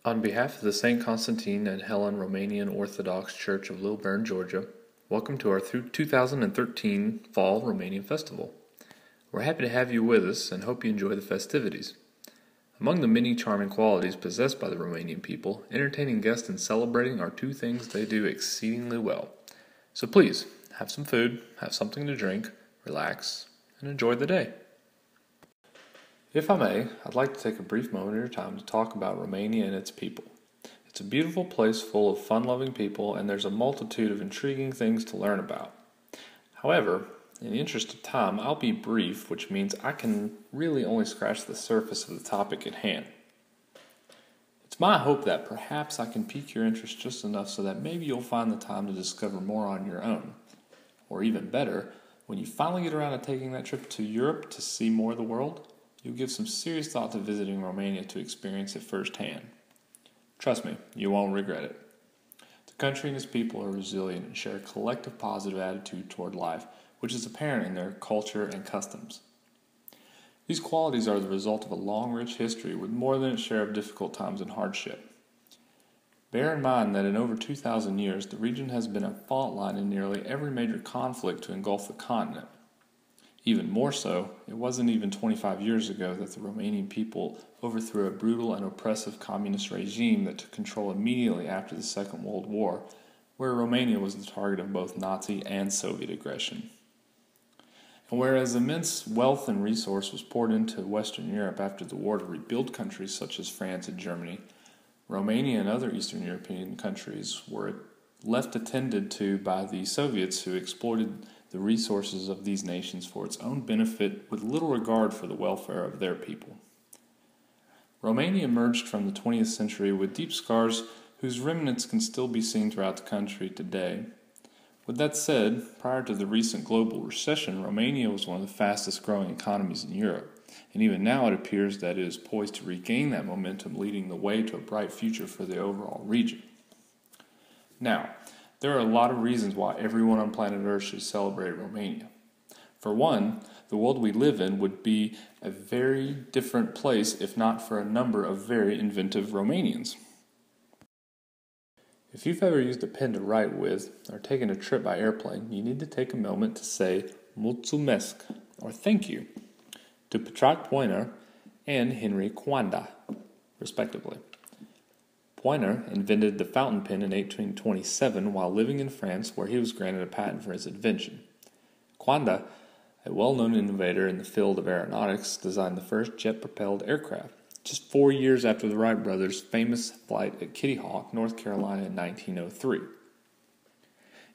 On behalf of the St. Constantine and Helen Romanian Orthodox Church of Lilburn, Georgia, welcome to our 2013 Fall Romanian Festival. We're happy to have you with us and hope you enjoy the festivities. Among the many charming qualities possessed by the Romanian people, entertaining guests and celebrating are two things they do exceedingly well. So please, have some food, have something to drink, relax, and enjoy the day. If I may, I'd like to take a brief moment of your time to talk about Romania and its people. It's a beautiful place full of fun-loving people, and there's a multitude of intriguing things to learn about. However, in the interest of time, I'll be brief, which means I can really only scratch the surface of the topic at hand. It's my hope that perhaps I can pique your interest just enough so that maybe you'll find the time to discover more on your own. Or even better, when you finally get around to taking that trip to Europe to see more of the world, you'll give some serious thought to visiting Romania to experience it firsthand. Trust me, you won't regret it. The country and its people are resilient and share a collective positive attitude toward life, which is apparent in their culture and customs. These qualities are the result of a long, rich history with more than its share of difficult times and hardship. Bear in mind that in over 2,000 years, the region has been a fault line in nearly every major conflict to engulf the continent. Even more so, it wasn't even 25 years ago that the Romanian people overthrew a brutal and oppressive communist regime that took control immediately after the Second World War, where Romania was the target of both Nazi and Soviet aggression. And whereas immense wealth and resource was poured into Western Europe after the war to rebuild countries such as France and Germany, Romania and other Eastern European countries were left attended to by the Soviets, who exploited the resources of these nations for its own benefit with little regard for the welfare of their people. Romania emerged from the 20th century with deep scars whose remnants can still be seen throughout the country today. With that said, prior to the recent global recession, Romania was one of the fastest growing economies in Europe, and even now it appears that it is poised to regain that momentum, leading the way to a bright future for the overall region. Now, there are a lot of reasons why everyone on planet Earth should celebrate Romania. For one, the world we live in would be a very different place if not for a number of very inventive Romanians. If you've ever used a pen to write with or taken a trip by airplane, you need to take a moment to say mulțumesc, or thank you, to Petrac Poinar and Henry Coanda, respectively. Poinar invented the fountain pen in 1827 while living in France, where he was granted a patent for his invention. Coanda, a well-known innovator in the field of aeronautics, designed the first jet-propelled aircraft, just 4 years after the Wright brothers' famous flight at Kitty Hawk, North Carolina in 1903.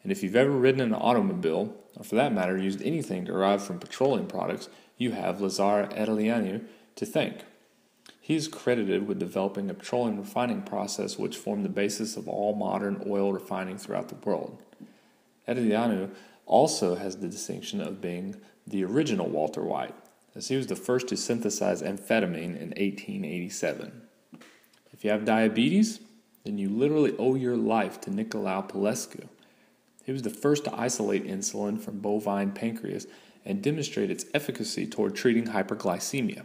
And if you've ever ridden in an automobile, or for that matter used anything derived from petroleum products, you have Lazar Adelianu to thank. He is credited with developing a petroleum refining process which formed the basis of all modern oil refining throughout the world. Adelianu also has the distinction of being the original Walter White, as he was the first to synthesize amphetamine in 1887. If you have diabetes, then you literally owe your life to Nicolae Popescu. He was the first to isolate insulin from bovine pancreas and demonstrate its efficacy toward treating hyperglycemia.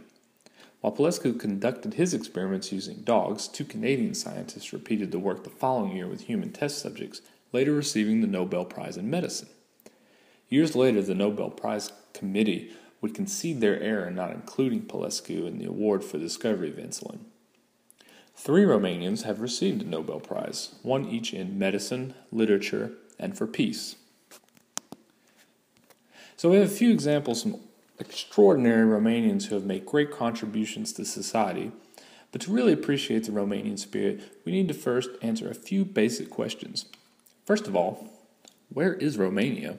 While Popescu conducted his experiments using dogs, 2 Canadian scientists repeated the work the following year with human test subjects, later receiving the Nobel Prize in Medicine. Years later, the Nobel Prize Committee would concede their error in not including Popescu in the award for the discovery of insulin. 3 Romanians have received a Nobel Prize, one each in medicine, literature, and for peace. So we have a few examples from extraordinary Romanians who have made great contributions to society, but to really appreciate the Romanian spirit, we need to first answer a few basic questions. First of all, where is Romania?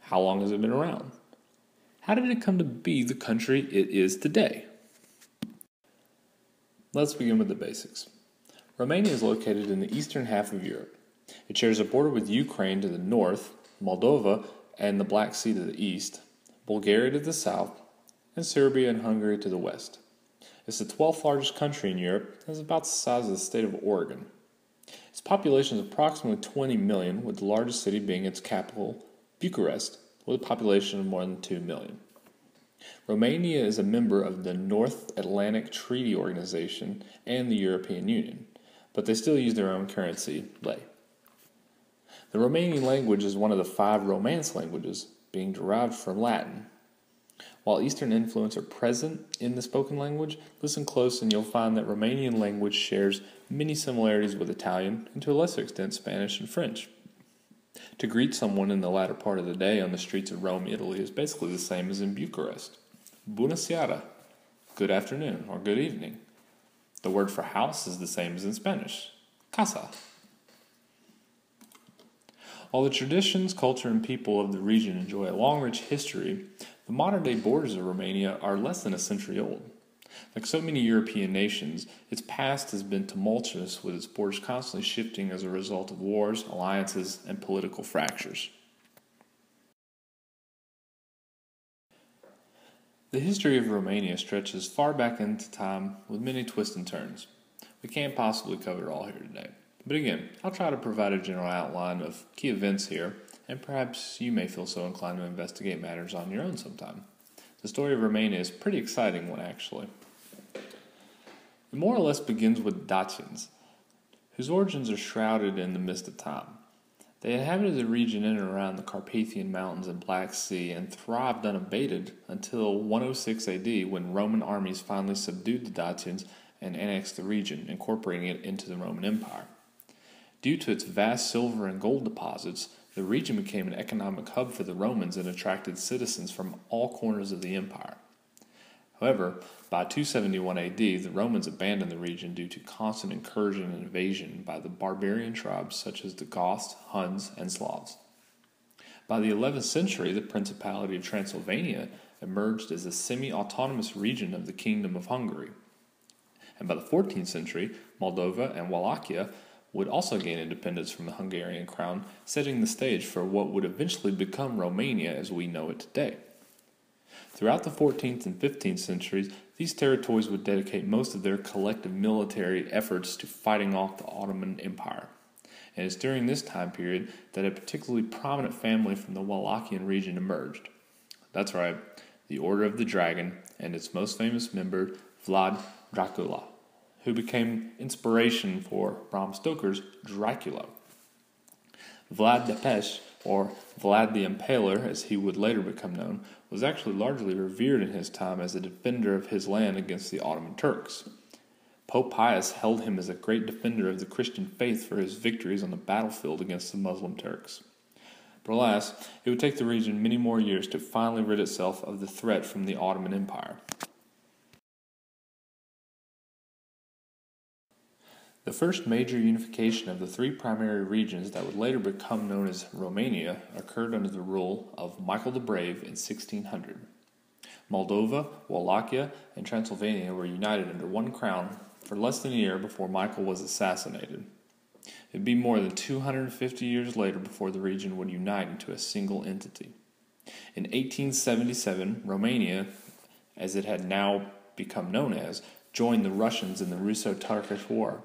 How long has it been around? How did it come to be the country it is today? Let's begin with the basics. Romania is located in the eastern half of Europe. It shares a border with Ukraine to the north, Moldova and the Black Sea to the east, Bulgaria to the south, and Serbia and Hungary to the west. It's the 12th largest country in Europe and is about the size of the state of Oregon. Its population is approximately 20 million, with the largest city being its capital, Bucharest, with a population of more than 2 million. Romania is a member of the North Atlantic Treaty Organization and the European Union. but they still use their own currency, lei. The Romanian language is one of the 5 Romance languages, being derived from Latin. While Eastern influence are present in the spoken language, listen close and you'll find that Romanian language shares many similarities with Italian and to a lesser extent Spanish and French. To greet someone in the latter part of the day on the streets of Rome, Italy is basically the same as in Bucharest. Bună seara, good afternoon or good evening. The word for house is the same as in Spanish, casa. While the traditions, culture, and people of the region enjoy a long, rich history, the modern-day borders of Romania are less than a century old. Like so many European nations, its past has been tumultuous, with its borders constantly shifting as a result of wars, alliances, and political fractures. The history of Romania stretches far back into time with many twists and turns. We can't possibly cover it all here today. But again, I'll try to provide a general outline of key events here, and perhaps you may feel so inclined to investigate matters on your own sometime. The story of Romania is a pretty exciting one, actually. It more or less begins with Dacians, whose origins are shrouded in the mist of time. They inhabited the region in and around the Carpathian Mountains and Black Sea and thrived unabated until 106 AD, when Roman armies finally subdued the Dacians and annexed the region, incorporating it into the Roman Empire. Due to its vast silver and gold deposits, the region became an economic hub for the Romans and attracted citizens from all corners of the empire. However, by 271 AD, the Romans abandoned the region due to constant incursion and invasion by the barbarian tribes such as the Goths, Huns, and Slavs. By the 11th century, the Principality of Transylvania emerged as a semi-autonomous region of the Kingdom of Hungary. And by the 14th century, Moldova and Wallachia would also gain independence from the Hungarian crown, setting the stage for what would eventually become Romania as we know it today. Throughout the 14th and 15th centuries, these territories would dedicate most of their collective military efforts to fighting off the Ottoman Empire. And it's during this time period that a particularly prominent family from the Wallachian region emerged. That's right, the Order of the Dragon, and its most famous member, Vlad Dracula, who became inspiration for Bram Stoker's Dracula. Vlad Tepes, or Vlad the Impaler, as he would later become known, was actually largely revered in his time as a defender of his land against the Ottoman Turks. Pope Pius held him as a great defender of the Christian faith for his victories on the battlefield against the Muslim Turks. But alas, it would take the region many more years to finally rid itself of the threat from the Ottoman Empire. The first major unification of the 3 primary regions that would later become known as Romania occurred under the rule of Michael the Brave in 1600. Moldova, Wallachia, and Transylvania were united under one crown for less than a year before Michael was assassinated. It would be more than 250 years later before the region would unite into a single entity. In 1877, Romania, as it had now become known as, joined the Russians in the Russo-Turkish War.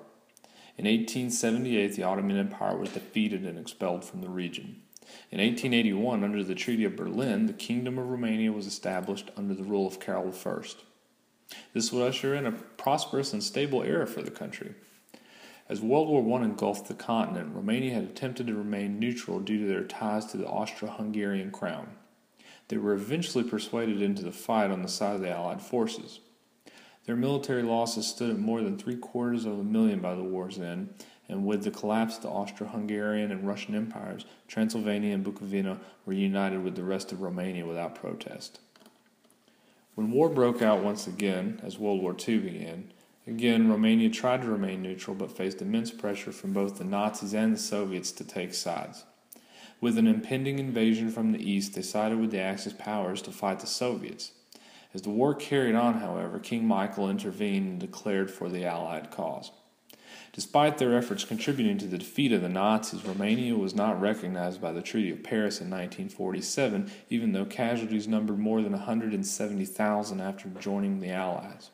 In 1878, the Ottoman Empire was defeated and expelled from the region. In 1881, under the Treaty of Berlin, the Kingdom of Romania was established under the rule of Karl I. This would usher in a prosperous and stable era for the country. As World War I engulfed the continent, Romania had attempted to remain neutral due to their ties to the Austro-Hungarian crown. They were eventually persuaded into the fight on the side of the Allied forces. Their military losses stood at more than 750,000 by the war's end, and with the collapse of the Austro-Hungarian and Russian empires, Transylvania and Bukovina were united with the rest of Romania without protest. When war broke out once again, as World War II began, Romania tried to remain neutral but faced immense pressure from both the Nazis and the Soviets to take sides. With an impending invasion from the east, they sided with the Axis powers to fight the Soviets. As the war carried on, however, King Michael intervened and declared for the Allied cause. Despite their efforts contributing to the defeat of the Nazis, Romania was not recognized by the Treaty of Paris in 1947, even though casualties numbered more than 170,000 after joining the Allies.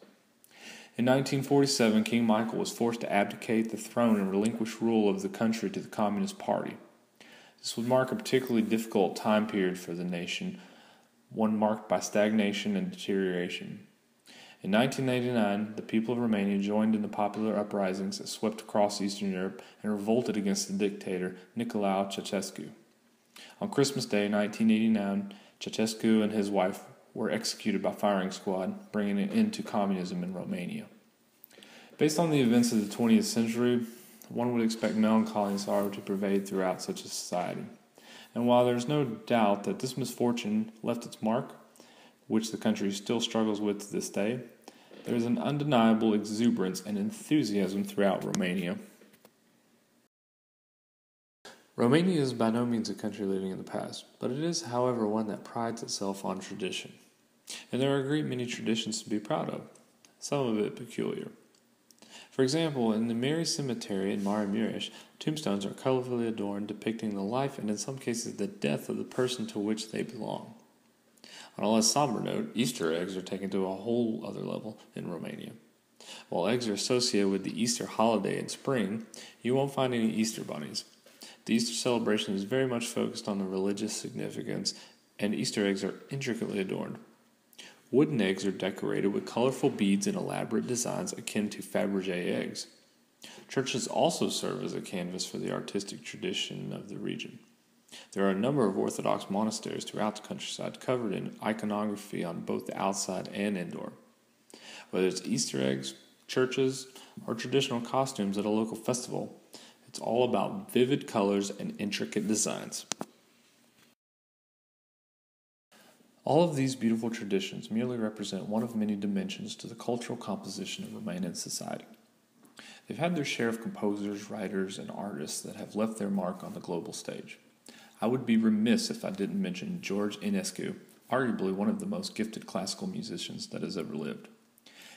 In 1947, King Michael was forced to abdicate the throne and relinquish rule of the country to the Communist Party. This would mark a particularly difficult time period for the nation, one marked by stagnation and deterioration. In 1989, the people of Romania joined in the popular uprisings that swept across Eastern Europe and revolted against the dictator Nicolae Ceausescu. On Christmas Day 1989, Ceausescu and his wife were executed by firing squad, bringing an end to communism in Romania. Based on the events of the 20th century, one would expect melancholy and sorrow to pervade throughout such a society. And while there is no doubt that this misfortune left its mark, which the country still struggles with to this day, there is an undeniable exuberance and enthusiasm throughout Romania. Romania is by no means a country living in the past, but it is, however, one that prides itself on tradition. And there are a great many traditions to be proud of, some of it peculiar. For example, in the Mary Cemetery in Mare Mureș, tombstones are colorfully adorned, depicting the life and in some cases the death of the person to which they belong. On a less somber note, Easter eggs are taken to a whole other level in Romania. While eggs are associated with the Easter holiday in spring, you won't find any Easter bunnies. The Easter celebration is very much focused on the religious significance, and Easter eggs are intricately adorned. Wooden eggs are decorated with colorful beads and elaborate designs akin to Fabergé eggs. Churches also serve as a canvas for the artistic tradition of the region. There are a number of Orthodox monasteries throughout the countryside covered in iconography on both the outside and indoor. Whether it's Easter eggs, churches, or traditional costumes at a local festival, it's all about vivid colors and intricate designs. All of these beautiful traditions merely represent one of many dimensions to the cultural composition of Romanian society. They've had their share of composers, writers, and artists that have left their mark on the global stage. I would be remiss if I didn't mention George Enescu, arguably one of the most gifted classical musicians that has ever lived.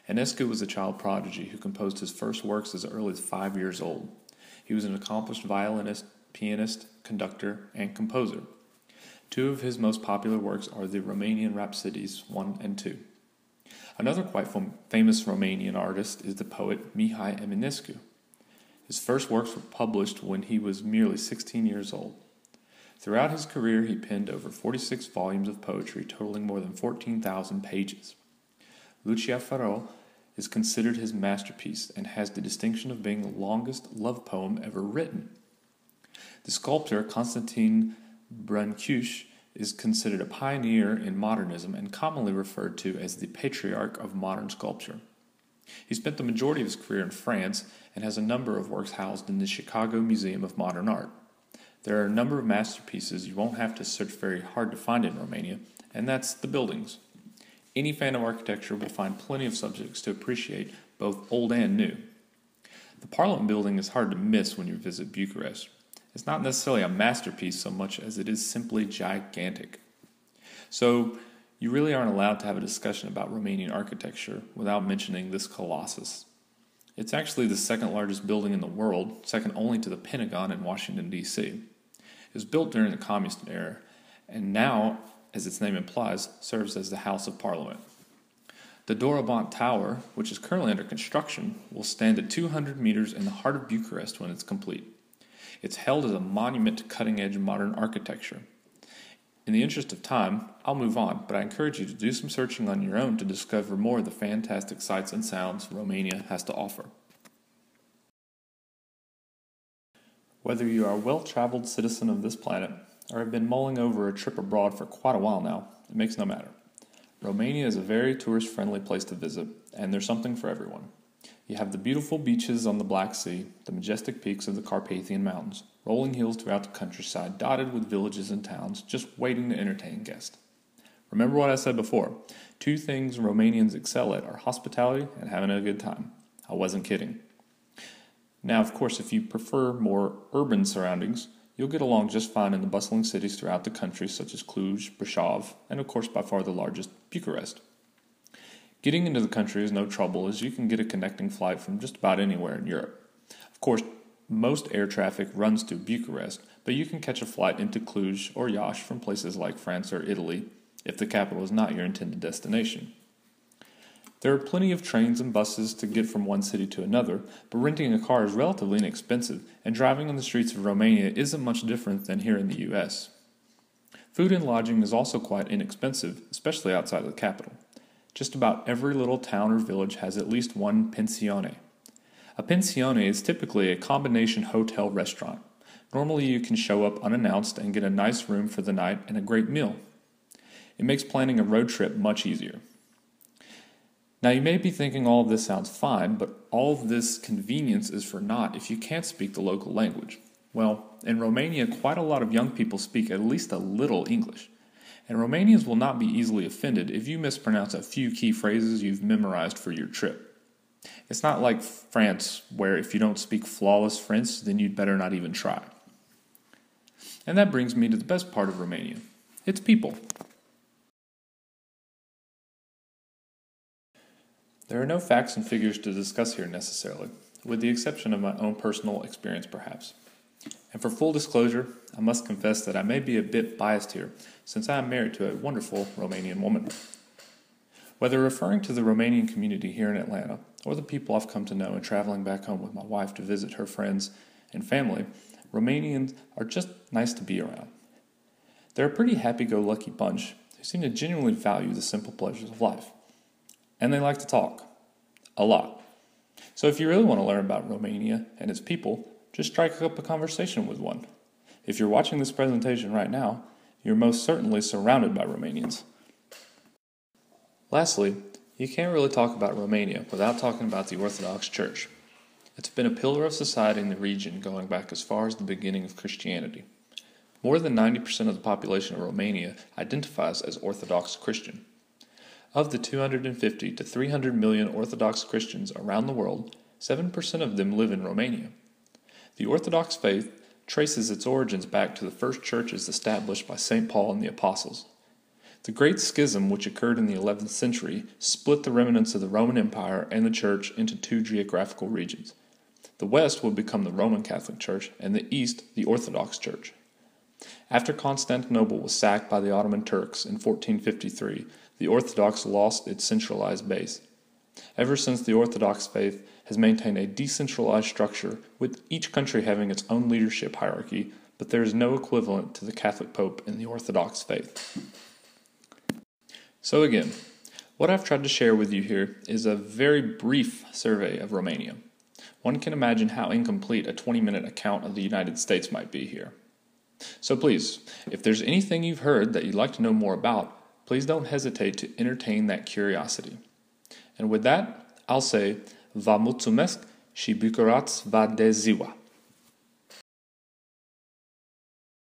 Enescu was a child prodigy who composed his first works as early as 5 years old. He was an accomplished violinist, pianist, conductor, and composer. Two of his most popular works are the Romanian Rhapsodies 1 and 2. Another quite famous Romanian artist is the poet Mihai Eminescu. His first works were published when he was merely 16 years old. Throughout his career, he penned over 46 volumes of poetry totaling more than 14,000 pages. Lucia Faro is considered his masterpiece and has the distinction of being the longest love poem ever written. The sculptor Constantine is considered a pioneer in modernism and commonly referred to as the patriarch of modern sculpture. He spent the majority of his career in France and has a number of works housed in the Chicago Museum of Modern Art. There are a number of masterpieces you won't have to search very hard to find in Romania, and that's the buildings. Any fan of architecture will find plenty of subjects to appreciate, both old and new. The Parliament building is hard to miss when you visit Bucharest. It's not necessarily a masterpiece so much as it is simply gigantic. So, you really aren't allowed to have a discussion about Romanian architecture without mentioning this colossus. It's actually the second largest building in the world, second only to the Pentagon in Washington, D.C. It was built during the Communist era, and now, as its name implies, serves as the House of Parliament. The Dorabant Tower, which is currently under construction, will stand at 200 meters in the heart of Bucharest when it's complete. It's held as a monument to cutting-edge modern architecture. In the interest of time, I'll move on, but I encourage you to do some searching on your own to discover more of the fantastic sights and sounds Romania has to offer. Whether you are a well-traveled citizen of this planet or have been mulling over a trip abroad for quite a while now, it makes no matter. Romania is a very tourist-friendly place to visit, and there's something for everyone. You have the beautiful beaches on the Black Sea, the majestic peaks of the Carpathian Mountains, rolling hills throughout the countryside dotted with villages and towns just waiting to entertain guests. Remember what I said before, two things Romanians excel at are hospitality and having a good time. I wasn't kidding. Now, of course, if you prefer more urban surroundings, you'll get along just fine in the bustling cities throughout the country such as Cluj, Brașov, and of course by far the largest, Bucharest. Getting into the country is no trouble as you can get a connecting flight from just about anywhere in Europe. Of course, most air traffic runs to Bucharest, but you can catch a flight into Cluj or Iași from places like France or Italy if the capital is not your intended destination. There are plenty of trains and buses to get from one city to another, but renting a car is relatively inexpensive, and driving on the streets of Romania isn't much different than here in the U.S. Food and lodging is also quite inexpensive, especially outside of the capital. Just about every little town or village has at least one pensione. A pensione is typically a combination hotel restaurant. Normally you can show up unannounced and get a nice room for the night and a great meal. It makes planning a road trip much easier. Now you may be thinking all of this sounds fine, but all of this convenience is for naught if you can't speak the local language. Well, in Romania, quite a lot of young people speak at least a little English. And Romanians will not be easily offended if you mispronounce a few key phrases you've memorized for your trip. It's not like France, where if you don't speak flawless French, then you'd better not even try. And that brings me to the best part of Romania. Its people. There are no facts and figures to discuss here necessarily, with the exception of my own personal experience perhaps. And for full disclosure, I must confess that I may be a bit biased here, since I am married to a wonderful Romanian woman. Whether referring to the Romanian community here in Atlanta, or the people I've come to know in traveling back home with my wife to visit her friends and family, Romanians are just nice to be around. They're a pretty happy-go-lucky bunch who seem to genuinely value the simple pleasures of life. And they like to talk. A lot. So if you really want to learn about Romania and its people, just strike up a conversation with one. If you're watching this presentation right now, you're most certainly surrounded by Romanians. Lastly, you can't really talk about Romania without talking about the Orthodox Church. It's been a pillar of society in the region going back as far as the beginning of Christianity. More than 90% of the population of Romania identifies as Orthodox Christian. Of the 250 to 300 million Orthodox Christians around the world, 7% of them live in Romania. The Orthodox faith traces its origins back to the first churches established by St. Paul and the Apostles. The Great Schism, which occurred in the 11th century, split the remnants of the Roman Empire and the Church into two geographical regions. The West would become the Roman Catholic Church, and the East the Orthodox Church. After Constantinople was sacked by the Ottoman Turks in 1453, the Orthodox lost its centralized base. Ever since, the Orthodox faith has maintained a decentralized structure, with each country having its own leadership hierarchy, but there is no equivalent to the Catholic Pope in the Orthodox faith. So again, what I've tried to share with you here is a very brief survey of Romania. One can imagine how incomplete a 20-minute account of the United States might be here. So please, if there's anything you've heard that you'd like to know more about, please don't hesitate to entertain that curiosity. And with that, I'll say, vă mulțumesc și bucurați-vă de ziua.